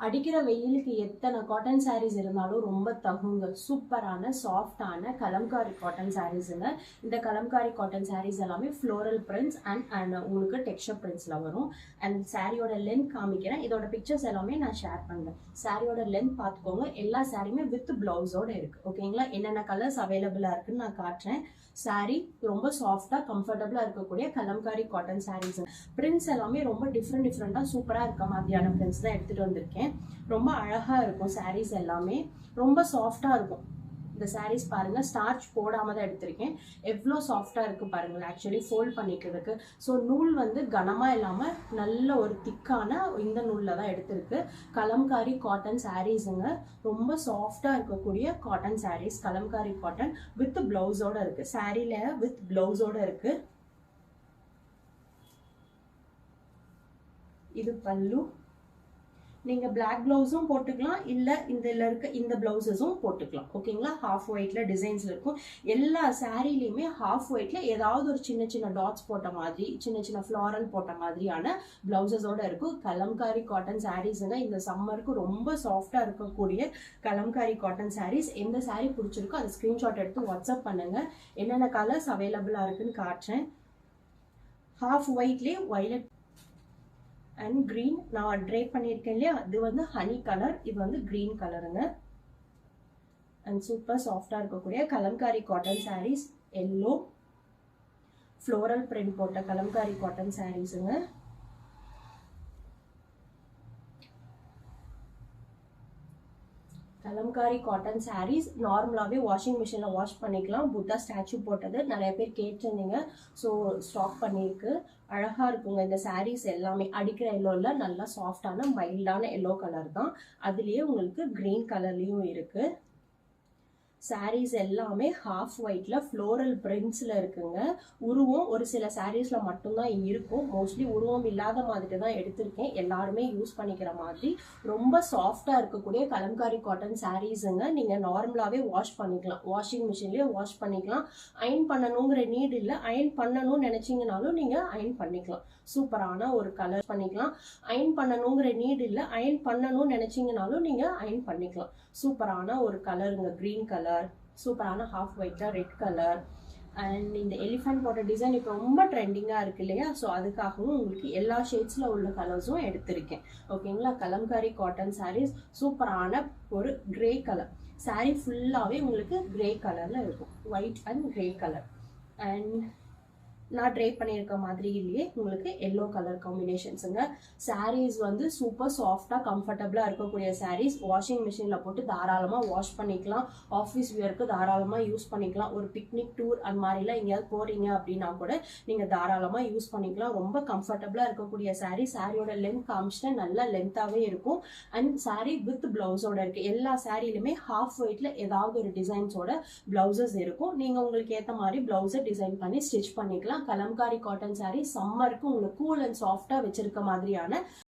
அடிக்கிற வெயிலுக்கு எத்தனை காட்டன் சாரீஸ் இருந்தாலும் ரொம்ப தகுங்க. சூப்பரான சாஃப்டான கலம்காரி காட்டன் சாரீஸுங்க. இந்த கலம்காரி காட்டன் சாரீஸ் எல்லாமே ஃப்ளோரல் பிரிண்ட்ஸ் அண்ட் உங்களுக்கு டெக்ஸ்சர் பிரிண்ட்ஸில் வரும். அண்ட் சாரியோட லென்த் காமிக்கிறேன். இதோட பிக்சர்ஸ் எல்லாமே நான் ஷேர் பண்ணுறேன். சாரியோட லென்த் பார்த்துக்கோங்க. எல்லா சாரியுமே வித் பிளவுஸோட இருக்கு. ஓகேங்களா? என்னென்ன கலர்ஸ் அவைலபிளாக இருக்குன்னு நான் காட்டுறேன். சாரி ரொம்ப சாஃப்டா கம்ஃபர்டபுளா இருக்கக்கூடிய கலம்காரி காட்டன் சாரீஸ். பிரிண்ட்ஸ் எல்லாமே ரொம்ப டிஃப்ரெண்டா சூப்பரா இருக்க மாதிரியான பிரிண்ட்ஸ் தான் எடுத்துட்டு வந்திருக்கேன். ரொம்ப அழகா இருக்கும் சாரீஸ் எல்லாமே. ரொம்ப சாஃப்டா இருக்கும். இந்த சாரீஸ் பாருங்க, ஸ்டார்ச் போடாம தான் எடுத்திருக்கேன். எவ்வளோ சாஃப்டா இருக்கு பாருங்க. ஆக்சுவலி ஃபோல்ட் பண்ணிக்கிறதுக்கு. ஸோ நூல் வந்து கனமா இல்லாம நல்ல ஒரு திக்கான இந்த நூல்ல தான் எடுத்திருக்கு. கலம்காரி காட்டன் சாரீஸுங்க. ரொம்ப சாஃப்டா இருக்கக்கூடிய cotton saris. Kalamkari cotton with பிளவுஸோட இருக்கு. சாரீல வித் பிளவுஸோட இருக்கு. இது பல்லு. நீங்க பிளாக் பிளவுஸும் போட்டுக்கலாம், இல்ல இதுல இருக்க இந்த பிளவுசஸும் போட்டுக்கலாம். ஓகேங்களா? ஹாஃப் ஒயிட்ல டிசைன்ஸ்ல இருக்கும். எல்லா சாரீலையுமே ஹாஃப் ஒயிட்ல ஏதாவது ஒரு சின்ன சின்ன டாட்ஸ் போட்ட மாதிரி, சின்ன சின்ன ஃப்ளாரல் போட்ட மாதிரியான பிளவுசஸோட இருக்கும். கலம்காரி காட்டன் சாரீஸ்ங்க. இந்த சம்மருக்கு ரொம்ப சாஃப்டா இருக்கக்கூடிய கலம்காரி காட்டன் சாரீஸ். எந்த சாரீ பிடிச்சிருக்கோ அதை ஸ்கிரீன்ஷாட் எடுத்து வாட்ஸ்அப் பண்ணுங்க. என்னென்ன கலர்ஸ் அவைலபிளா இருக்குன்னு காட்டுறேன். ஹாஃப் ஒயிட்லயே வயலட் அண்ட் கிரீன் நான் ட்ரேப் பண்ணியிருக்கேன் இல்லையா, இது வந்து ஹனி கலர், இது வந்து கிரீன் கலருங்க. அண்ட் சூப்பர் சாஃப்டா இருக்கக்கூடிய kalamkari cotton sarees. Yellow floral print போட்ட கலம்காரி காட்டன் சாரீஸுங்க. கலம்காரி காட்டன் சாரீஸ் நார்மலாகவே வாஷிங் மிஷினில் வாஷ் பண்ணிக்கலாம். புத்தா ஸ்டாச்சு போட்டது நிறைய பேர் கேட்டிருந்தீங்க. ஸோ ஸ்டாக் பண்ணியிருக்கு. அழகாக இருக்குங்க இந்த சாரீஸ் எல்லாமே. அடிக்கிற எல்லோவில் நல்லா சாஃப்டான மைல்டான எல்லோ கலர் தான். அதுலேயே உங்களுக்கு கிரீன் கலர்லேயும் இருக்குது. சாரீஸ் எல்லாமே ஹாஃப் ஒயிட்ல ஃப்ளோரல் பிரிண்ட்ஸ்ல இருக்குங்க. உருவம் ஒரு சில சாரீஸ்ல மட்டும்தான் இருக்கும். மோஸ்ட்லி உருவம் இல்லாத மாதிரி தான் எடுத்திருக்கேன். எல்லாருமே யூஸ் பண்ணிக்கிற மாதிரி ரொம்ப சாஃப்டா இருக்கக்கூடிய கலம்காரி காட்டன் சாரீஸுங்க. நீங்க நார்மலாவே வாஷ் பண்ணிக்கலாம். வாஷிங் மிஷின்லயே வாஷ் பண்ணிக்கலாம். அயன் பண்ணணுங்கிற நீட் இல்லை. அயன் பண்ணணும்னு நினைச்சீங்கனாலும் நீங்க அயன் பண்ணிக்கலாம். சூப்பரான ஒரு கலர் பண்ணிக்கலாம். அயன் பண்ணணுங்கிற நீட் இல்லை. அயன் பண்ணணும்னு நினைச்சீங்கனாலும் நீங்க அயன் பண்ணிக்கலாம். சூப்பரான ஒரு கலருங்க. கிரீன் கலர், சூப்பரான ஹாஃப் ஒயிட்ல ரெட் கலர். அண்ட் இந்த எலிஃபண்ட் போட்ட டிசைன் இப்போ ரொம்ப ட்ரெண்டிங்காக இருக்கு இல்லையா, ஸோ அதுக்காகவும் உங்களுக்கு எல்லா ஷேட்ஸில் உள்ள கலர்ஸும் எடுத்திருக்கேன். ஓகேங்களா? கலம்காரி காட்டன் சாரீஸ். சூப்பரான ஒரு கிரே கலர். சாரீ ஃபுல்லாகவே உங்களுக்கு கிரே கலரில் இருக்கும். White and grey colour. And நான் ட்ரேப் பண்ணியிருக்க மாதிரி இல்லையே உங்களுக்கு எல்லோ கலர் காம்பினேஷன்ஸுங்க. சாரீஸ் வந்து சூப்பர் சாஃப்டாக கம்ஃபர்டபுளாக இருக்கக்கூடிய சாரீஸ். வாஷிங் மிஷினில் போட்டு தாராளமாக வாஷ் பண்ணிக்கலாம். ஆஃபீஸ் வியருக்கு தாராளமாக யூஸ் பண்ணிக்கலாம். ஒரு பிக்னிக் டூர் அந்த மாதிரிலாம் எங்கேயாவது போகிறீங்க அப்படின்னா கூட நீங்கள் தாராளமாக யூஸ் பண்ணிக்கலாம். ரொம்ப கம்ஃபர்டபுளாக இருக்கக்கூடிய சாரீ. சாரியோட லென்த் காமிச்சிட்டு நல்லா லென்த்தாகவே இருக்கும். அண்ட் சாரீ வித் பிளவுஸோட இருக்குது. எல்லா சாரீலுமே ஹாஃப் ஒயிட்டில் ஏதாவது ஒரு டிசைன்ஸோட பிளவுசஸ் இருக்கும். நீங்கள் உங்களுக்கு ஏற்ற மாதிரி பிளவுஸை டிசைன் பண்ணி ஸ்டிச் பண்ணிக்கலாம். கலம்காரி காட்டன் சாரீ சம்மருக்கு உங்களுக்கு கூல் அண்ட் சாஃப்டா வச்சிருக்க மாதிரியான